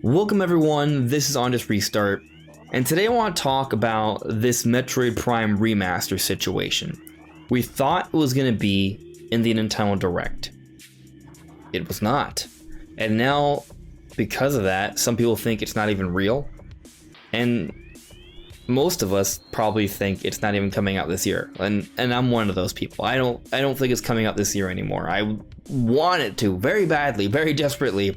Welcome everyone, this is On This Restart, and today I want to talk about this Metroid Prime Remaster situation. We thought it was going to be in the Nintendo Direct. It was not. And now, because of that, some people think it's not even real. And most of us probably think it's not even coming out this year. And I'm one of those people. I don't think it's coming out this year anymore. I want it to very badly, very desperately.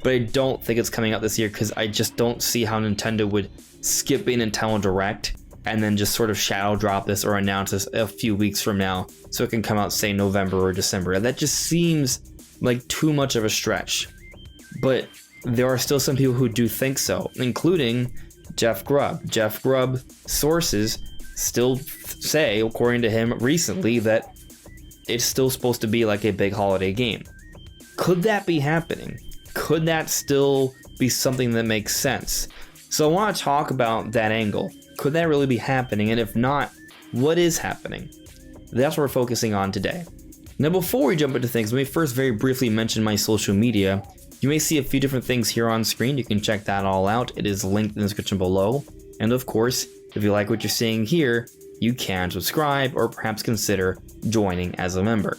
But I don't think it's coming out this year because I just don't see how Nintendo would skip a Nintendo Direct and then just sort of shadow drop this or announce this a few weeks from now so it can come out, say, November or December. That just seems like too much of a stretch. But there are still some people who do think so, including Jeff Grubb. Jeff Grubb sources still say, according to him recently, that it's still supposed to be like a big holiday game. Could that be happening? Could that still be something that makes sense? So I want to talk about that angle. Could that really be happening? And if not, what is happening? That's what we're focusing on today. Now, before we jump into things, let me first very briefly mention my social media. You may see a few different things here on screen. You can check that all out. It is linked in the description below. And of course, if you like what you're seeing here, you can subscribe or perhaps consider joining as a member.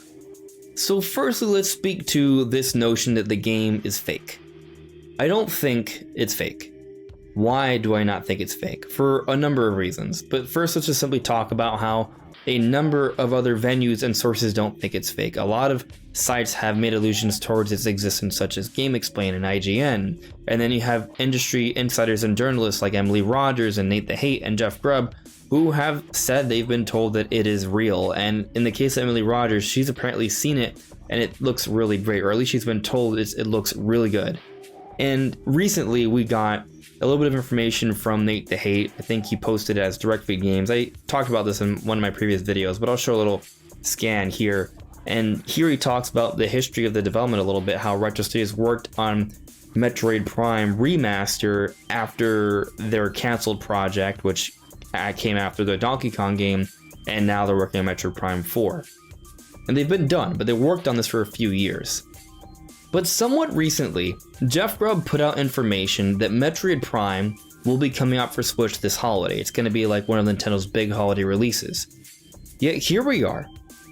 So firstly, let's speak to this notion that the game is fake. I don't think it's fake. Why do I not think it's fake? For a number of reasons. But first, let's just simply talk about how a number of other venues and sources don't think it's fake. A lot of sites have made allusions towards its existence, such as GameXplain and IGN. And then you have industry insiders and journalists like Emily Rogers and Nate the Hate and Jeff Grubb, who have said they've been told that it is real. And in the case of Emily Rogers, she's apparently seen it and it looks really great, or at least she's been told it looks really good. And recently we got a little bit of information from Nate the Hate. I think he posted it as Direct Feed Games. I talked about this in one of my previous videos, but I'll show a little scan here. And here he talks about the history of the development a little bit, how Retro Studios worked on Metroid Prime Remaster after their canceled project, which came after the Donkey Kong game, and now they're working on Metroid Prime 4. And they've been done, but they worked on this for a few years. But somewhat recently, Jeff Grubb put out information that Metroid Prime will be coming out for Switch this holiday. It's going to be like one of Nintendo's big holiday releases. Yet here we are.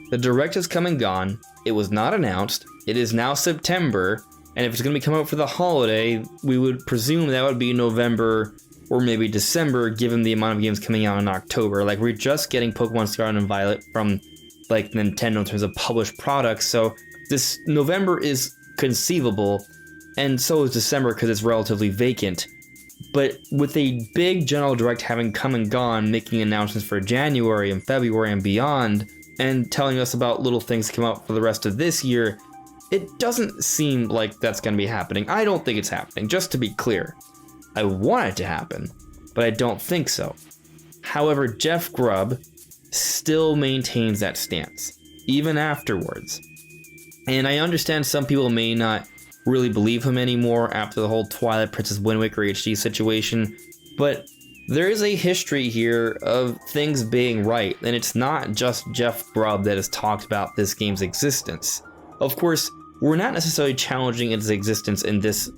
The Direct has come and gone. It was not announced. It is now September, and if it's going to be coming out for the holiday, we would presume that would be November or maybe December, given the amount of games coming out in October. Like, we're just getting Pokemon Scarlet and Violet from like Nintendo in terms of published products, so this November is conceivable, and so is December because it's relatively vacant. But with a big general direct having come and gone, making announcements for January and February and beyond, and telling us about little things come out for the rest of this year, it doesn't seem like that's going to be happening. I don't think it's happening, just to be clear. I want it to happen, but I don't think so. However, Jeff Grubb still maintains that stance, even afterwards. And I understand some people may not really believe him anymore after the whole Twilight Princess Wind Waker HD situation, but there is a history here of things being right, and it's not just Jeff Grubb that has talked about this game's existence. Of course, we're not necessarily challenging its existence in this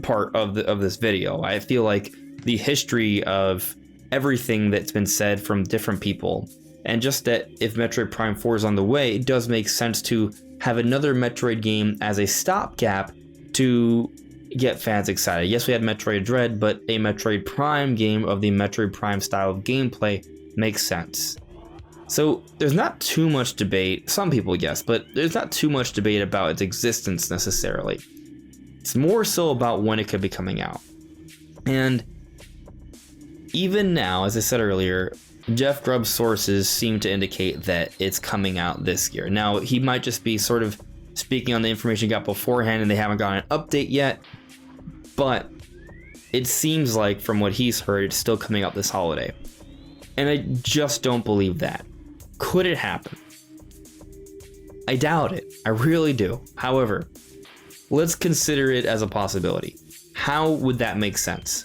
part of this video. I feel like the history of everything that's been said from different people, and just that if Metroid Prime 4 is on the way, it does make sense to have another Metroid game as a stopgap to get fans excited. Yes, we had Metroid Dread, but a Metroid Prime game of the Metroid Prime style of gameplay makes sense. So there's not too much debate, some people yes, but there's not too much debate about its existence necessarily. It's more so about when it could be coming out. And even now, as I said earlier, Jeff Grubb's sources seem to indicate that it's coming out this year. Now, he might just be sort of speaking on the information he got beforehand and they haven't gotten an update yet, but it seems like from what he's heard, it's still coming out this holiday. And I just don't believe that. Could it happen? I doubt it. I really do. However, let's consider it as a possibility. How would that make sense?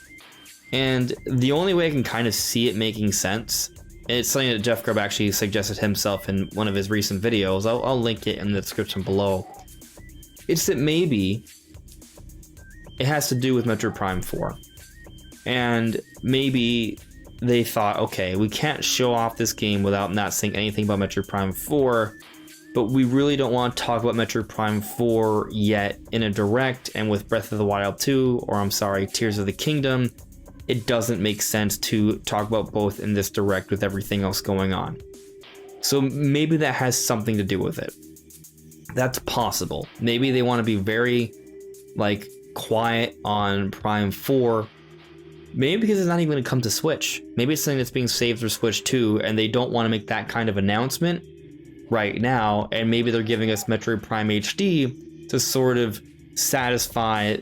And the only way I can kind of see it making sense, and it's something that Jeff Grubb actually suggested himself in one of his recent videos, I'll link it in the description below, it's that maybe it has to do with Metroid Prime 4. And maybe they thought, okay, we can't show off this game without not saying anything about Metroid Prime 4, but we really don't want to talk about Metroid Prime 4 yet in a direct, and with Breath of the Wild 2, or I'm sorry, Tears of the Kingdom, it doesn't make sense to talk about both in this direct with everything else going on. So maybe that has something to do with it. That's possible. Maybe they want to be very like quiet on Prime 4. Maybe because it's not even going to come to Switch. Maybe it's something that's being saved for Switch 2 and they don't want to make that kind of announcement right now, and maybe they're giving us Metroid Prime HD to sort of satisfy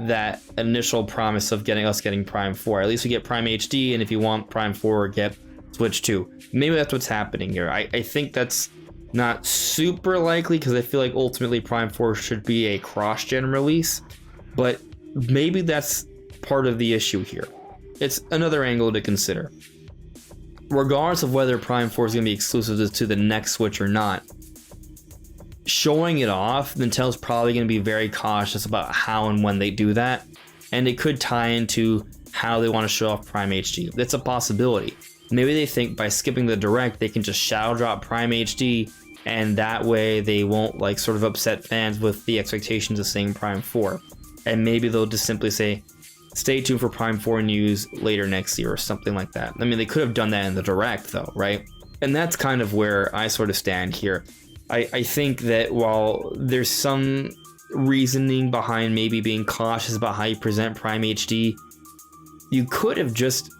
that initial promise of getting Prime 4. At least we get Prime HD, and if you want Prime 4, get Switch 2. Maybe that's what's happening here. I think that's not super likely because I feel like ultimately Prime 4 should be a cross-gen release, but maybe that's part of the issue here. It's another angle to consider. Regardless of whether Prime 4 is going to be exclusive to the next Switch or not, showing it off, Nintendo's probably going to be very cautious about how and when they do that, and it could tie into how they want to show off Prime HD. That's a possibility. Maybe they think by skipping the direct, they can just shadow drop Prime HD, and that way they won't like sort of upset fans with the expectations of seeing Prime 4. And maybe they'll just simply say, stay tuned for Prime 4 news later next year or something like that. I mean, they could have done that in the direct though, right? And that's kind of where I sort of stand here. I think that while there's some reasoning behind maybe being cautious about how you present Prime HD, you could have just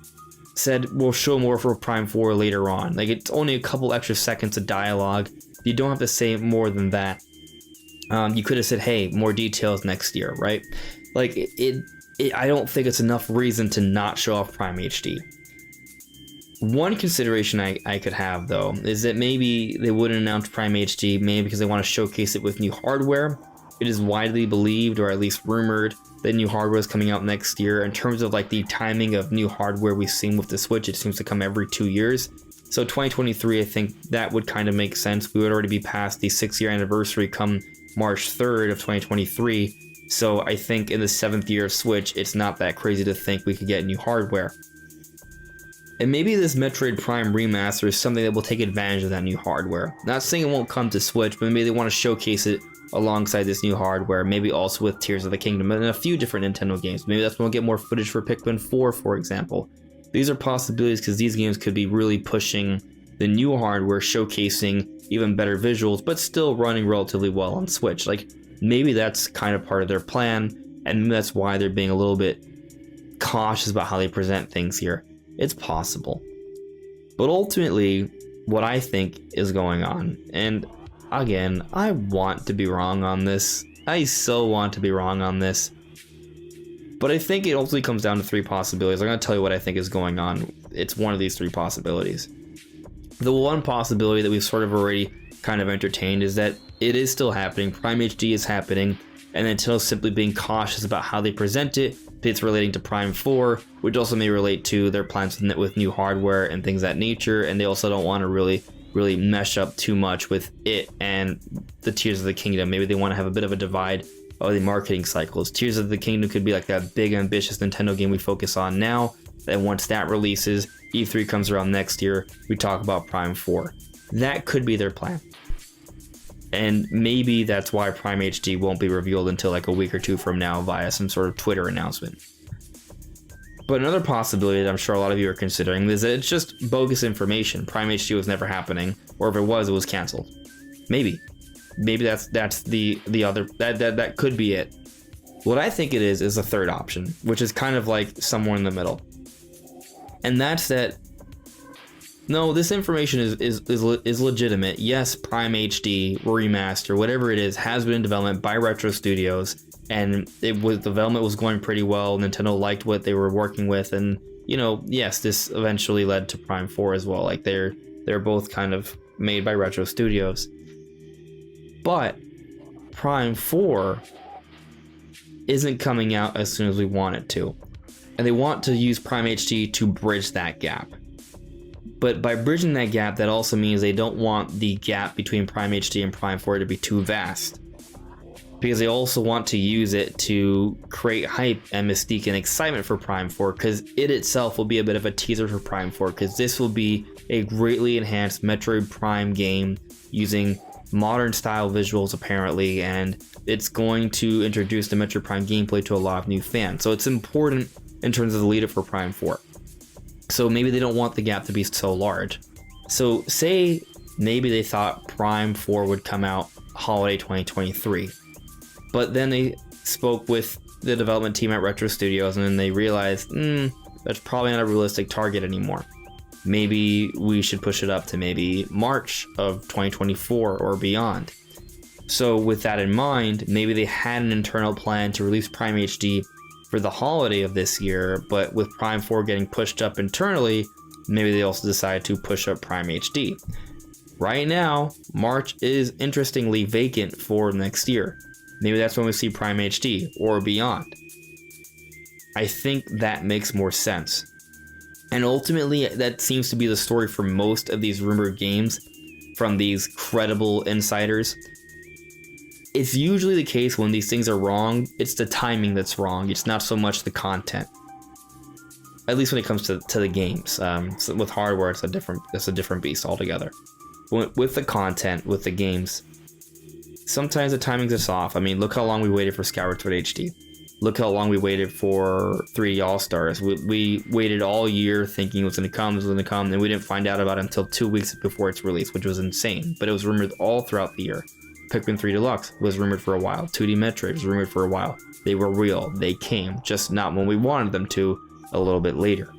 said, we'll show more for Prime 4 later on. Like, it's only a couple extra seconds of dialogue. You don't have to say more than that. You could have said, hey, more details next year, right? Like, I don't think it's enough reason to not show off Prime HD. One consideration I could have, though, is that maybe they wouldn't announce Prime HD, maybe because they want to showcase it with new hardware. It is widely believed, or at least rumored, that new hardware is coming out next year. In terms of like the timing of new hardware we've seen with the Switch, it seems to come every 2 years. So 2023, I think that would kind of make sense. We would already be past the 6-year anniversary come March 3rd of 2023. So I think in the 7th year of Switch, it's not that crazy to think we could get new hardware. And maybe this Metroid Prime Remaster is something that will take advantage of that new hardware. Not saying it won't come to Switch, but maybe they want to showcase it alongside this new hardware, maybe also with Tears of the Kingdom and a few different Nintendo games. Maybe that's when we'll get more footage for Pikmin 4, for example. These are possibilities because these games could be really pushing the new hardware, showcasing even better visuals, but still running relatively well on Switch. Like, maybe that's kind of part of their plan, and that's why they're being a little bit cautious about how they present things here. It's possible. But ultimately, what I think is going on, and again, I want to be wrong on this. I so want to be wrong on this. But I think it ultimately comes down to 3 possibilities. I'm going to tell you what I think is going on. It's one of these 3 possibilities. The one possibility that we've sort of already kind of entertained is that it is still happening. Prime HD is happening, and Nintendo's simply being cautious about how they present it. It's relating to Prime 4, which also may relate to their plans with new hardware and things of that nature, and they also don't want to really mesh up too much with it and the Tears of the Kingdom. Maybe they want to have a bit of a divide of the marketing cycles. Tears of the Kingdom could be like that big ambitious Nintendo game we focus on now, then once that releases, E3 comes around next year, we talk about Prime 4. That could be their plan. And maybe that's why Prime HD won't be revealed until like a week or 2 from now via some sort of Twitter announcement. But another possibility that I'm sure a lot of you are considering is that it's just bogus information. Prime HD was never happening, or if it was canceled. Maybe that's the other, that could be it. What I think it is a third option, which is kind of like somewhere in the middle. And that's that, no, this information is legitimate. Yes, Prime HD, Remaster, whatever it is, has been in development by Retro Studios, and development was going pretty well. Nintendo liked what they were working with, and yes, this eventually led to Prime 4 as well. Like they're both kind of made by Retro Studios. But Prime 4 isn't coming out as soon as we want it to. And they want to use Prime HD to bridge that gap. But by bridging that gap, that also means they don't want the gap between Prime HD and Prime 4 to be too vast. because they also want to use it to create hype and mystique and excitement for Prime 4, because it itself will be a bit of a teaser for Prime 4, because this will be a greatly enhanced Metroid Prime game using modern style visuals apparently, and it's going to introduce the Metroid Prime gameplay to a lot of new fans. So it's important in terms of the lead up for Prime 4. So maybe they don't want the gap to be so large. So say maybe they thought Prime 4 would come out holiday 2023. But then they spoke with the development team at Retro Studios, and then they realized, that's probably not a realistic target anymore. Maybe we should push it up to maybe March of 2024 or beyond. So with that in mind, maybe they had an internal plan to release Prime HD for the holiday of this year, but with Prime 4 getting pushed up internally, maybe they also decided to push up Prime HD. Right now, March is interestingly vacant for next year. Maybe that's when we see Prime HD or beyond. I think that makes more sense. And ultimately, that seems to be the story for most of these rumored games from these credible insiders. It's usually the case when these things are wrong, it's the timing that's wrong. It's not so much the content. At least when it comes to the games. So with hardware, it's a different beast altogether. With the content, with the games, sometimes the timing's just off. I mean, look how long we waited for Skyward Sword HD. Look how long we waited for 3D All-Stars. We waited all year thinking it was going to come, and we didn't find out about it until 2 weeks before its release, which was insane. But it was rumored all throughout the year. Pikmin 3 Deluxe was rumored for a while. 2D Metroid was rumored for a while. They were real. They came, just not when we wanted them to, a little bit later.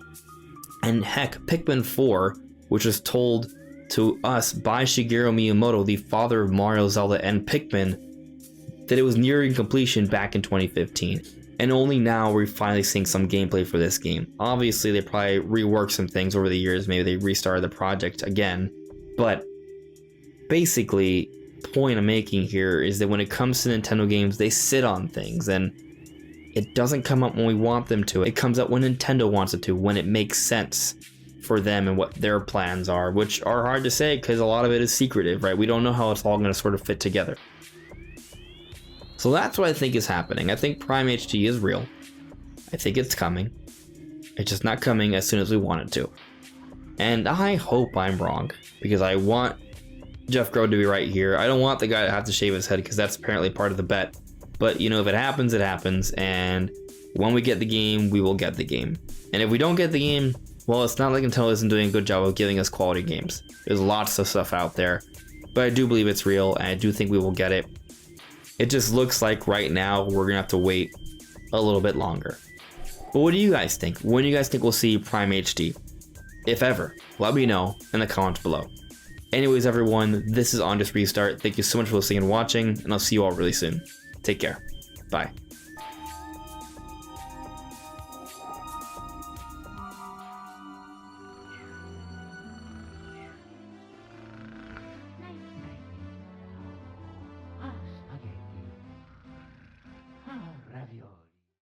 And heck, Pikmin 4, which was told to us by Shigeru Miyamoto, the father of Mario, Zelda, and Pikmin, that it was nearing completion back in 2015. And only now we're finally seeing some gameplay for this game. Obviously, they probably reworked some things over the years. Maybe they restarted the project again. But basically, the point I'm making here is that when it comes to Nintendo games, they sit on things. And it doesn't come up when we want them to. It comes up when Nintendo wants it to, when it makes sense for them and what their plans are, which are hard to say because a lot of it is secretive, right? We don't know how it's all going to sort of fit together. So that's what I think is happening. I think Prime HD is real. I think it's coming. It's just not coming as soon as we want it to. And I hope I'm wrong, because I want Jeff Groh to be right here. I don't want the guy to have to shave his head, because that's apparently part of the bet. But, you know, if it happens, it happens. And when we get the game, we will get the game. And if we don't get the game, well, it's not like Nintendo isn't doing a good job of giving us quality games. There's lots of stuff out there. But I do believe it's real, and I do think we will get it. It just looks like right now we're going to have to wait a little bit longer. But what do you guys think? When do you guys think we'll see Prime HD? If ever, let me know in the comments below. Anyways, everyone, this is On Just Restart. Thank you so much for listening and watching, and I'll see you all really soon. Take care. Bye.